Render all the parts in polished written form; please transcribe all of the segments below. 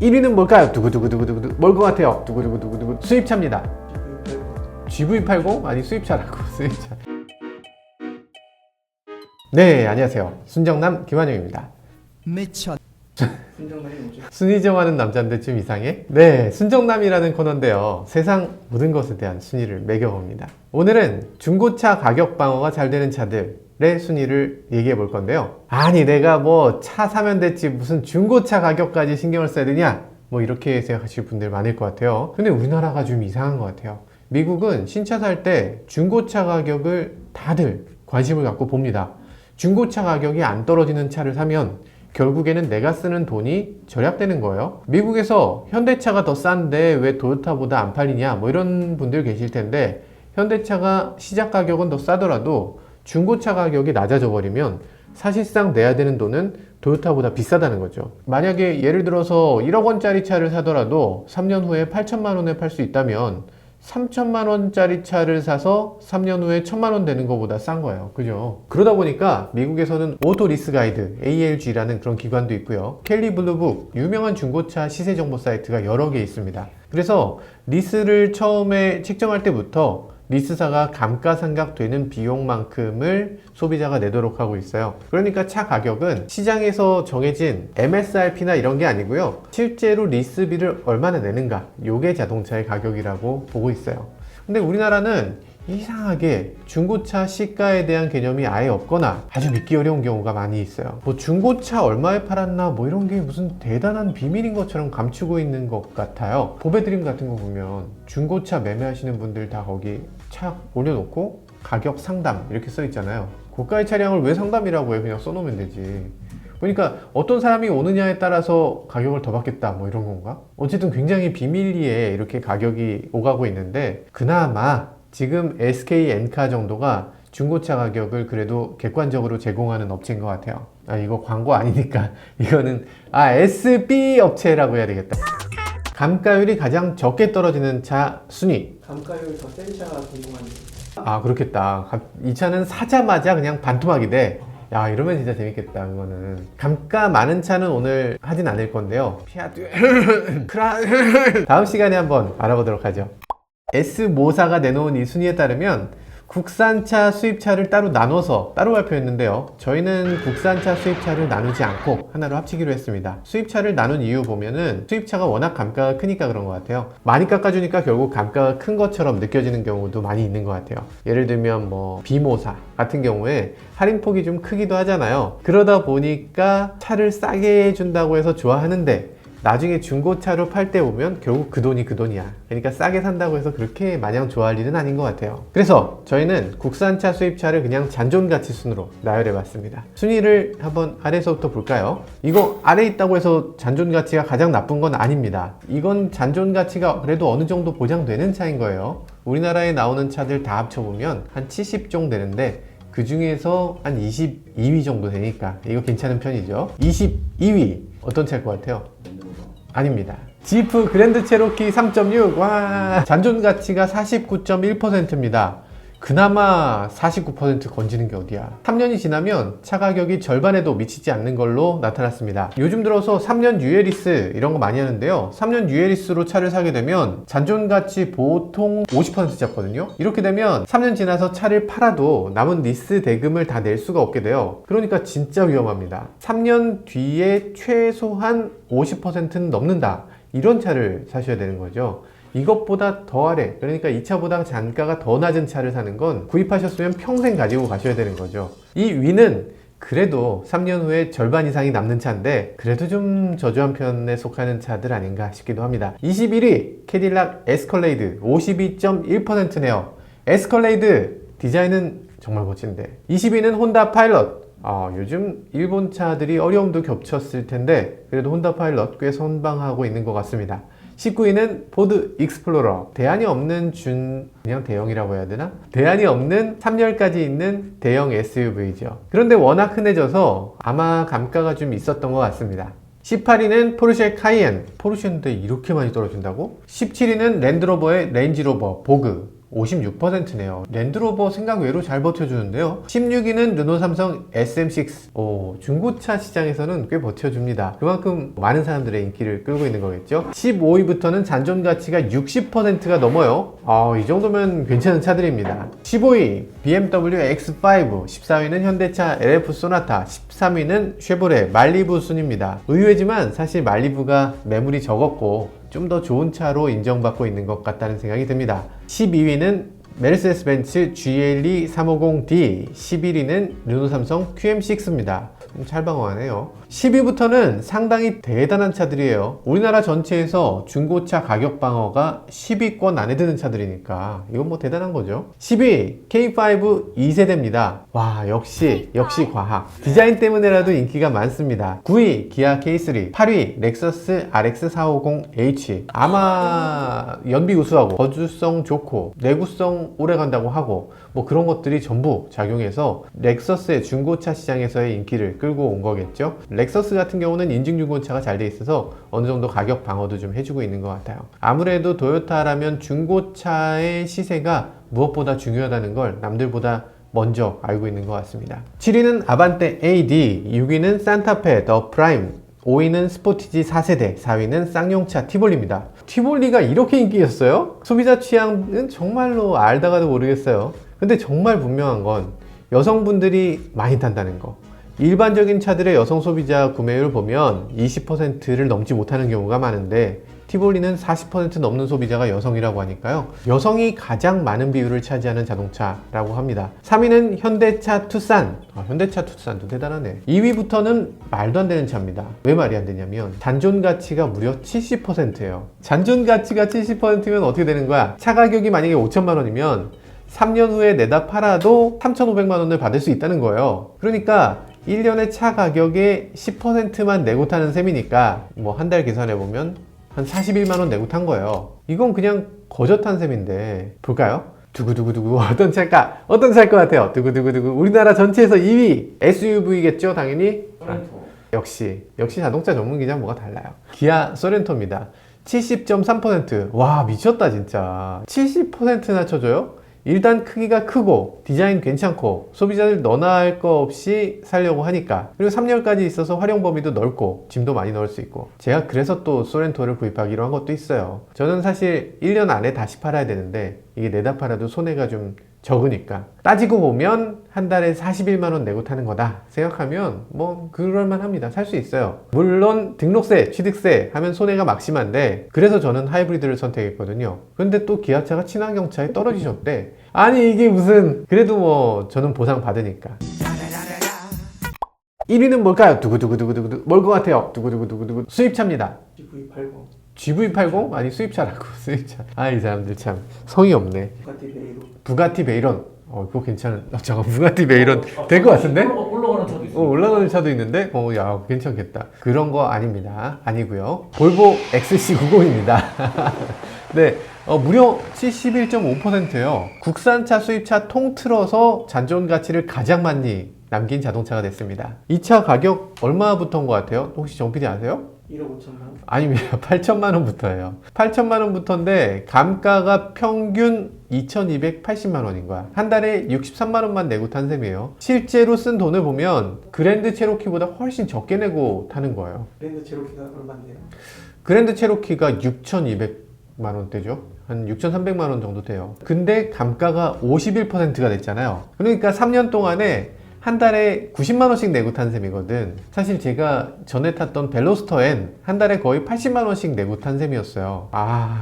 1위는 뭘까요? 두구두구두구두구. 뭘 것 같아요? 두구두구두구두구. 수입차입니다. GV80? 아니 수입차라고. 수입차. 네, 안녕하세요. 순정남 김환영입니다. 미쳐. 순정남이 뭐죠? 순위 정하는 남자인데 좀 이상해? 네, 순정남이라는 코너인데요. 세상 모든 것에 대한 순위를 매겨봅니다. 오늘은 중고차 가격 방어가 잘 되는 차들의 순위를 얘기해 볼 건데요. 아니 내가 뭐 차 사면 됐지 무슨 중고차 가격까지 신경을 써야 되냐? 뭐 이렇게 생각하실 분들 많을 것 같아요. 근데 우리나라가 좀 이상한 것 같아요. 미국은 신차 살 때 중고차 가격을 다들 관심을 갖고 봅니다. 중고차 가격이 안 떨어지는 차를 사면 결국에는 내가 쓰는 돈이 절약되는 거예요. 미국에서 현대차가 더 싼데 왜 토요타보다 안 팔리냐 뭐 이런 분들 계실 텐데, 현대차가 시작 가격은 더 싸더라도 중고차 가격이 낮아져 버리면 사실상 내야 되는 돈은 토요타보다 비싸다는 거죠. 만약에 예를 들어서 1억 원짜리 차를 사더라도 3년 후에 8천만 원에 팔 수 있다면 3천만 원짜리 차를 사서 3년 후에 1천만 원 되는 것보다 싼 거예요. 그죠? 그러다 보니까 미국에서는 오토 리스 가이드 ALG라는 그런 기관도 있고요. 켈리 블루북, 유명한 중고차 시세 정보 사이트가 여러 개 있습니다. 그래서 리스를 처음에 책정할 때부터 리스사가 감가상각되는 비용만큼을 소비자가 내도록 하고 있어요. 그러니까 차 가격은 시장에서 정해진 MSRP나 이런 게 아니고요. 실제로 리스비를 얼마나 내는가, 요게 자동차의 가격이라고 보고 있어요. 근데 우리나라는 이상하게 중고차 시가에 대한 개념이 아예 없거나 아주 믿기 어려운 경우가 많이 있어요. 뭐 중고차 얼마에 팔았나 뭐 이런 게 무슨 대단한 비밀인 것처럼 감추고 있는 것 같아요. 보배드림 같은 거 보면 중고차 매매하시는 분들 다 거기 차 올려놓고 가격 상담 이렇게 써 있잖아요. 고가의 차량을 왜 상담이라고 해? 그냥 써놓으면 되지. 그러니까 어떤 사람이 오느냐에 따라서 가격을 더 받겠다 뭐 이런 건가? 어쨌든 굉장히 비밀리에 이렇게 가격이 오가고 있는데, 그나마 지금 SK 엔카 정도가 중고차 가격을 그래도 객관적으로 제공하는 업체인 것 같아요. 아, 이거 광고 아니니까 이거는 SB 업체라고 해야 되겠다. 감가율이 가장 적게 떨어지는 차 순위. 감가율 더 센 차가 궁금한데. 아, 그렇겠다. 이 차는 사자마자 그냥 반토막이 돼. 야, 이러면 진짜 재밌겠다. 그거는 감가 많은 차는 오늘 하진 않을 건데요. 피아트 다음 시간에 한번 알아보도록 하죠. S모사가 내놓은 이 순위에 따르면 국산차, 수입차를 따로 나눠서 따로 발표했는데요. 저희는 국산차, 수입차를 나누지 않고 하나로 합치기로 했습니다. 수입차를 나눈 이유 보면은 수입차가 워낙 감가가 크니까 그런 것 같아요. 많이 깎아주니까 결국 감가가 큰 것처럼 느껴지는 경우도 많이 있는 것 같아요. 예를 들면 뭐 B모사 같은 경우에 할인폭이 좀 크기도 하잖아요. 그러다 보니까 차를 싸게 해준다고 해서 좋아하는데 나중에 중고차로 팔 때 보면 결국 그 돈이 그 돈이야. 그러니까 싸게 산다고 해서 그렇게 마냥 좋아할 일은 아닌 것 같아요. 그래서 저희는 국산차, 수입차를 그냥 잔존가치 순으로 나열해 봤습니다. 순위를 한번 아래서부터 볼까요? 이거 아래 있다고 해서 잔존가치가 가장 나쁜 건 아닙니다. 이건 잔존가치가 그래도 어느 정도 보장되는 차인 거예요. 우리나라에 나오는 차들 다 합쳐보면 한 70종 되는데 그 중에서 한 22위 정도 되니까 이거 괜찮은 편이죠. 22위 어떤 차일 것 같아요? 아닙니다. 지프 그랜드 체로키 3.6. 와, 잔존 가치가 49.1%입니다. 그나마 49% 건지는 게 어디야. 3년이 지나면 차 가격이 절반에도 미치지 않는 걸로 나타났습니다. 요즘 들어서 3년 유예리스 이런 거 많이 하는데요. 3년 유예리스로 차를 사게 되면 잔존 가치 보통 50% 잡거든요. 이렇게 되면 3년 지나서 차를 팔아도 남은 리스 대금을 다 낼 수가 없게 돼요. 그러니까 진짜 위험합니다. 3년 뒤에 최소한 50%는 넘는다. 이런 차를 사셔야 되는 거죠. 이것보다 더 아래, 그러니까 이 차보다 단가가 더 낮은 차를 사는 건 구입하셨으면 평생 가지고 가셔야 되는 거죠. 이 위는 그래도 3년 후에 절반 이상이 남는 차인데 그래도 좀 저조한 편에 속하는 차들 아닌가 싶기도 합니다. 21위 캐딜락 에스컬레이드 52.1%네요. 에스컬레이드 디자인은 정말 멋진데. 20위는 혼다 파일럿. 요즘 일본 차들이 어려움도 겹쳤을 텐데 그래도 혼다 파일럿 꽤 선방하고 있는 것 같습니다. 19위는 포드 익스플로러. 대안이 없는 그냥 대형이라고 해야 되나? 대안이 없는 3열까지 있는 대형 SUV죠. 그런데 워낙 흔해져서 아마 감가가 좀 있었던 것 같습니다. 18위는 포르쉐 카이엔. 포르쉐인데 이렇게 많이 떨어진다고? 17위는 랜드로버의 렌지로버 보그. 56%네요. 랜드로버 생각 외로 잘 버텨주는데요. 16위는 르노 삼성 SM6. 중고차 시장에서는 꽤 버텨줍니다. 그만큼 많은 사람들의 인기를 끌고 있는 거겠죠. 15위부터는 잔존 가치가 60%가 넘어요. 이 정도면 괜찮은 차들입니다. 15위 BMW X5, 14위는 현대차 LF 소나타, 13위는 쉐보레 말리부 순입니다. 의외지만 사실 말리부가 매물이 적었고 좀 더 좋은 차로 인정받고 있는 것 같다는 생각이 듭니다. 12위는 메르세데스 벤츠 GLE 350D, 11위는 르노 삼성 QM6입니다. 좀 찰방어하네요. 10위부터는 상당히 대단한 차들이에요. 우리나라 전체에서 중고차 가격 방어가 10위권 안에 드는 차들이니까 이건 뭐 대단한 거죠. 10위 K5 2세대입니다. 와, 역시 과학. 디자인 때문에라도 인기가 많습니다. 9위 기아 K3, 8위 렉서스 RX450H. 아마 연비 우수하고 거주성 좋고 내구성 오래 간다고 하고 뭐 그런 것들이 전부 작용해서 렉서스의 중고차 시장에서의 인기를 끌고 온 거겠죠. 렉서스 같은 경우는 인증 중고차가 잘 돼 있어서 어느 정도 가격 방어도 좀 해주고 있는 것 같아요. 아무래도 토요타라면 중고차의 시세가 무엇보다 중요하다는 걸 남들보다 먼저 알고 있는 것 같습니다. 7위는 아반떼 AD, 6위는 산타페 더 프라임, 5위는 스포티지 4세대, 4위는 쌍용차 티볼리입니다. 티볼리가 이렇게 인기였어요? 소비자 취향은 정말로 알다가도 모르겠어요. 근데 정말 분명한 건 여성분들이 많이 탄다는 거. 일반적인 차들의 여성 소비자 구매율 보면 20%를 넘지 못하는 경우가 많은데 티볼리는 40% 넘는 소비자가 여성이라고 하니까요. 여성이 가장 많은 비율을 차지하는 자동차라고 합니다. 3위는 현대차 투싼. 현대차 투싼도 대단하네. 2위부터는 말도 안 되는 차입니다. 왜 말이 안 되냐면 잔존 가치가 무려 70%예요. 잔존 가치가 70%면 어떻게 되는 거야? 차 가격이 만약에 5천만 원이면 3년 후에 내다 팔아도 3,500만 원을 받을 수 있다는 거예요. 그러니까 1년에 차 가격의 10%만 내고 타는 셈이니까 뭐 한 달 계산해보면 한 41만 원 내고 탄 거예요. 이건 그냥 거저 탄 셈인데 볼까요? 두구두구두구 어떤 차일까? 어떤 차일 것 같아요? 두구두구두구 우리나라 전체에서 2위 SUV겠죠 당연히? 역시 자동차 전문 기자 뭐가 달라요. 기아 소렌토입니다. 70.3%. 와 미쳤다 진짜. 70%나 쳐줘요? 일단 크기가 크고 디자인 괜찮고 소비자들 너나 할 거 없이 살려고 하니까, 그리고 3열까지 있어서 활용 범위도 넓고 짐도 많이 넣을 수 있고, 제가 그래서 또 소렌토를 구입하기로 한 것도 있어요. 저는 사실 1년 안에 다시 팔아야 되는데 이게 내다 팔아도 손해가 좀 적으니까 따지고 보면 한 달에 41만 원 내고 타는 거다 생각하면 뭐 그럴만 합니다. 살 수 있어요. 물론 등록세, 취득세 하면 손해가 막심한데 그래서 저는 하이브리드를 선택했거든요. 근데 또 기아차가 친환경차에 떨어지셨대. 아니 이게 무슨, 그래도 뭐 저는 보상 받으니까. 1위는 뭘까요? 두구두구두구두구. 뭘 것 같아요? 두구두구두구두구. 수입차입니다. GV80. GV80? 아니 수입차라고. 수입차. 이 사람들 참 성의 없네. 부가티 베이로. 부가티 베이론. 그거 괜찮은. 잠깐 부가티 베이론 될 것 같은데? 올라가는 차도 있어. 올라가는 차도 있는데? 야 괜찮겠다. 그런 거 아닙니다. 아니고요. 볼보 XC90입니다. 네. 무려 71.5%예요. 국산차, 수입차 통틀어서 잔존 가치를 가장 많이 남긴 자동차가 됐습니다. 이 차 가격 얼마부터인 것 같아요? 혹시 정 PD 아세요? 1억 5천만 원. 아닙니다. 8천만 원부터예요. 8천만 원부터인데 감가가 평균 2,280만 원인 거야. 한 달에 63만 원만 내고 탄 셈이에요. 실제로 쓴 돈을 보면 그랜드 체로키보다 훨씬 적게 내고 타는 거예요. 그랜드 체로키가 얼마인데요? 그랜드 체로키가 6,200만 원대죠. 한 6,300만 원 정도 돼요. 근데 감가가 51%가 됐잖아요. 그러니까 3년 동안에 한 달에 90만 원씩 내고 탄 셈이거든. 사실 제가 전에 탔던 벨로스터 N 한 달에 거의 80만 원씩 내고 탄 셈이었어요.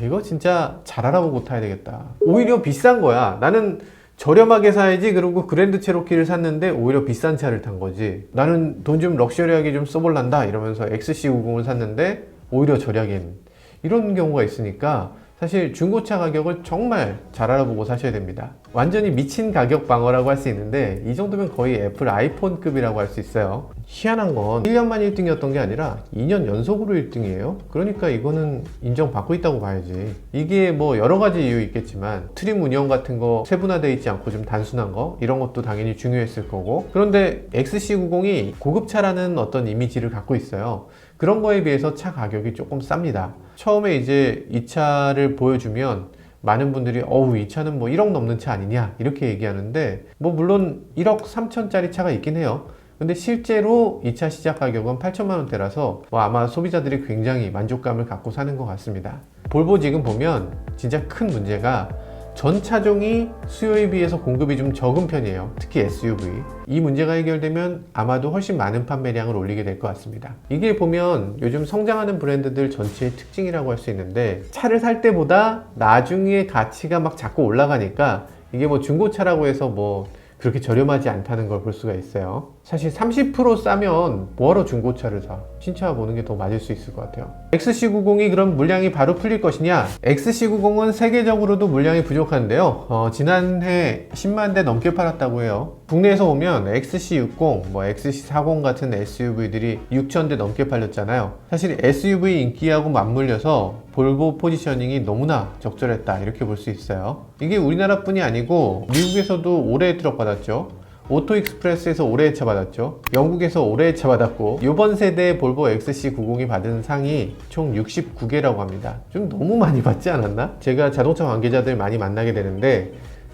이거 진짜 잘 알아보고 타야 되겠다. 오히려 비싼 거야. 나는 저렴하게 사야지 그러고 그랜드 체로키를 샀는데 오히려 비싼 차를 탄 거지. 나는 돈 좀 럭셔리하게 좀 써볼란다 이러면서 XC90을 샀는데 오히려 절약인, 이런 경우가 있으니까 사실 중고차 가격을 정말 잘 알아보고 사셔야 됩니다. 완전히 미친 가격 방어라고 할 수 있는데 이 정도면 거의 애플 아이폰급이라고 할 수 있어요. 희한한 건 1년만 1등이었던 게 아니라 2년 연속으로 1등이에요. 그러니까 이거는 인정받고 있다고 봐야지. 이게 뭐 여러 가지 이유 있겠지만 트림 운영 같은 거 세분화되어 있지 않고 좀 단순한 거, 이런 것도 당연히 중요했을 거고, 그런데 XC90이 고급차라는 어떤 이미지를 갖고 있어요. 그런 거에 비해서 차 가격이 조금 쌉니다. 처음에 이제 이 차를 보여주면 많은 분들이 어우 이 차는 뭐 1억 넘는 차 아니냐 이렇게 얘기하는데 뭐 물론 1억 3천짜리 차가 있긴 해요. 근데 실제로 이 차 시작 가격은 8천만 원대라서 뭐 아마 소비자들이 굉장히 만족감을 갖고 사는 것 같습니다. 볼보 지금 보면 진짜 큰 문제가 전 차종이 수요에 비해서 공급이 좀 적은 편이에요. 특히 SUV. 이 문제가 해결되면 아마도 훨씬 많은 판매량을 올리게 될 것 같습니다. 이게 보면 요즘 성장하는 브랜드들 전체의 특징이라고 할 수 있는데 차를 살 때보다 나중에 가치가 막 자꾸 올라가니까 이게 뭐 중고차라고 해서 뭐 그렇게 저렴하지 않다는 걸 볼 수가 있어요. 사실 30% 싸면 뭐하러 중고차를 사? 신차 보는 게 더 맞을 수 있을 것 같아요. XC90이 그럼 물량이 바로 풀릴 것이냐? XC90은 세계적으로도 물량이 부족한데요. 지난해 10만 대 넘게 팔았다고 해요. 국내에서 보면 XC60, 뭐 XC40 같은 SUV들이 6천 대 넘게 팔렸잖아요. 사실 SUV 인기하고 맞물려서 볼보 포지셔닝이 너무나 적절했다 이렇게 볼 수 있어요. 이게 우리나라뿐이 아니고 미국에서도 올해의 트럭 받았죠. 오토익스프레스에서 올해의 차 받았죠. 영국에서 올해의 차 받았고 이번 세대 볼보 XC90이 받은 상이 총 69개라고 합니다. 좀 너무 많이 받지 않았나? 제가 자동차 관계자들 많이 만나게 되는데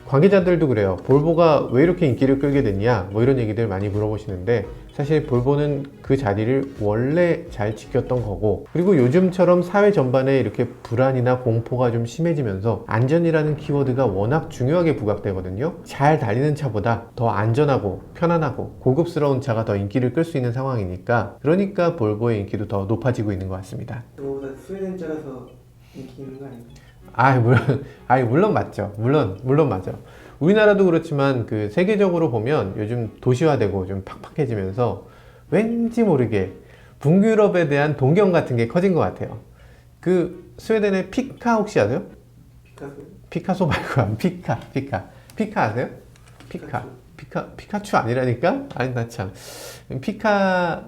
관계자들도 그래요. 볼보가 왜 이렇게 인기를 끌게 됐냐 뭐 이런 얘기들 많이 물어보시는데 사실 볼보는 그 자리를 원래 잘 지켰던 거고 그리고 요즘처럼 사회 전반에 이렇게 불안이나 공포가 좀 심해지면서 안전이라는 키워드가 워낙 중요하게 부각되거든요. 잘 달리는 차보다 더 안전하고 편안하고 고급스러운 차가 더 인기를 끌 수 있는 상황이니까 그러니까 볼보의 인기도 더 높아지고 있는 것 같습니다. 그거보다 스웨덴 차라서 인기 있는 거 아닌가요? 물론 맞죠. 물론 맞아. 우리나라도 그렇지만 그 세계적으로 보면 요즘 도시화되고 좀 팍팍해지면서 왠지 모르게 북유럽에 대한 동경 같은 게 커진 것 같아요. 그 스웨덴의 피카 혹시 아세요? 피카소? 피카소 말고 피카 아세요? 피카츄 아니라니까? 아니 나 참 피카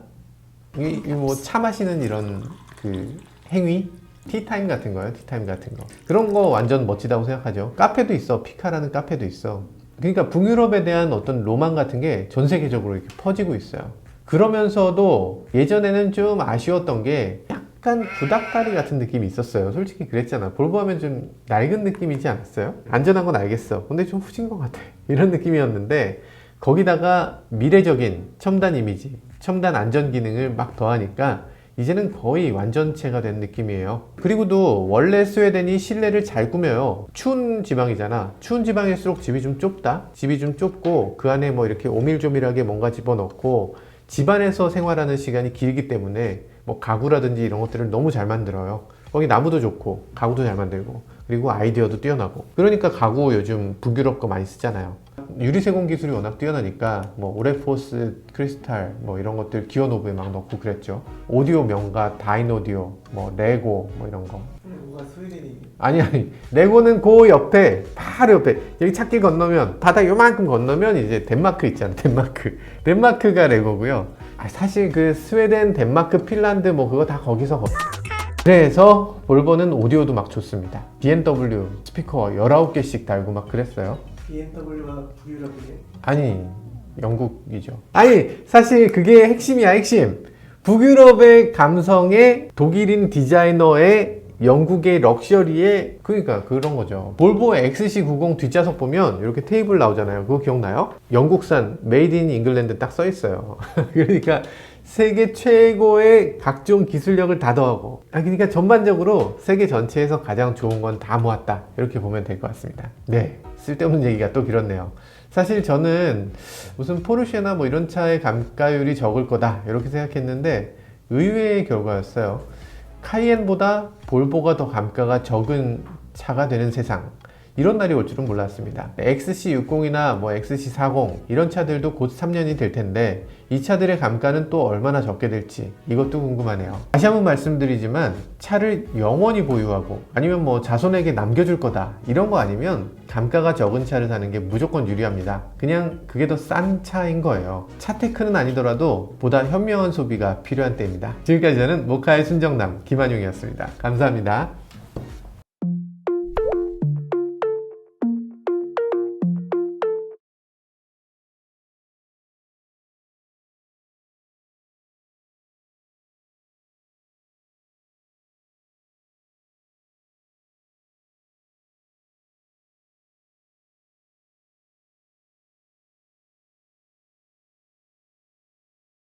뭐 차 마시는 이런 그 행위? 티타임 같은 거요. 티타임 같은 거. 그런 거 완전 멋지다고 생각하죠. 카페도 있어. 피카라는 카페도 있어. 그러니까 북유럽에 대한 어떤 로망 같은 게 전 세계적으로 이렇게 퍼지고 있어요. 그러면서도 예전에는 좀 아쉬웠던 게 약간 구닥다리 같은 느낌이 있었어요. 솔직히 그랬잖아. 볼보 하면 좀 낡은 느낌이지 않았어요? 안전한 건 알겠어. 근데 좀 후진 것 같아. 이런 느낌이었는데 거기다가 미래적인 첨단 이미지, 첨단 안전 기능을 막 더하니까 이제는 거의 완전체가 된 느낌이에요. 그리고도 원래 스웨덴이 실내를 잘 꾸며요. 추운 지방이잖아. 추운 지방일수록 집이 좀 좁다. 집이 좀 좁고 그 안에 뭐 이렇게 오밀조밀하게 뭔가 집어넣고 집안에서 생활하는 시간이 길기 때문에 뭐 가구라든지 이런 것들을 너무 잘 만들어요. 거기 나무도 좋고 가구도 잘 만들고 그리고 아이디어도 뛰어나고 그러니까 가구 요즘 북유럽 거 많이 쓰잖아요. 유리세공 기술이 워낙 뛰어나니까 뭐 오레포스, 크리스탈 뭐 이런 것들 기어노브에 막 넣고 그랬죠. 오디오 명가, 다인오디오, 뭐 레고 뭐 이런 거. 뭐가 스웨덴이? 아니 레고는 그 옆에 바로 옆에 여기 찾길 건너면 바다 요만큼 건너면 이제 덴마크 있잖아. 덴마크가 레고고요. 사실 그 스웨덴, 덴마크, 핀란드 뭐 그거 다 거기서 그래서 볼보는 오디오도 막 좋습니다. BMW 스피커 19개씩 달고 막 그랬어요. BMW가 북유럽이네. 아니 영국이죠. 아니 사실 그게 핵심이야. 핵심. 북유럽의 감성에 독일인 디자이너의 영국의 럭셔리에 그러니까 그런 거죠. 볼보 XC90 뒷좌석 보면 이렇게 테이블 나오잖아요. 그거 기억나요? 영국산 메이드 인 잉글랜드 딱 써 있어요. 그러니까 세계 최고의 각종 기술력을 다 더하고 그러니까 전반적으로 세계 전체에서 가장 좋은 건 다 모았다 이렇게 보면 될 것 같습니다. 네, 쓸데없는 얘기가 또 길었네요. 사실 저는 무슨 포르쉐나 뭐 이런 차의 감가율이 적을 거다 이렇게 생각했는데 의외의 결과였어요. 카이엔보다 볼보가 더 감가가 적은 차가 되는 세상, 이런 날이 올 줄은 몰랐습니다. XC60이나 뭐 XC40 이런 차들도 곧 3년이 될 텐데 이 차들의 감가는 또 얼마나 적게 될지 이것도 궁금하네요. 다시 한번 말씀드리지만 차를 영원히 보유하고 아니면 뭐 자손에게 남겨줄 거다 이런 거 아니면 감가가 적은 차를 사는 게 무조건 유리합니다. 그냥 그게 더 싼 차인 거예요. 차테크는 아니더라도 보다 현명한 소비가 필요한 때입니다. 지금까지 저는 모카의 순정남 김한용이었습니다. 감사합니다.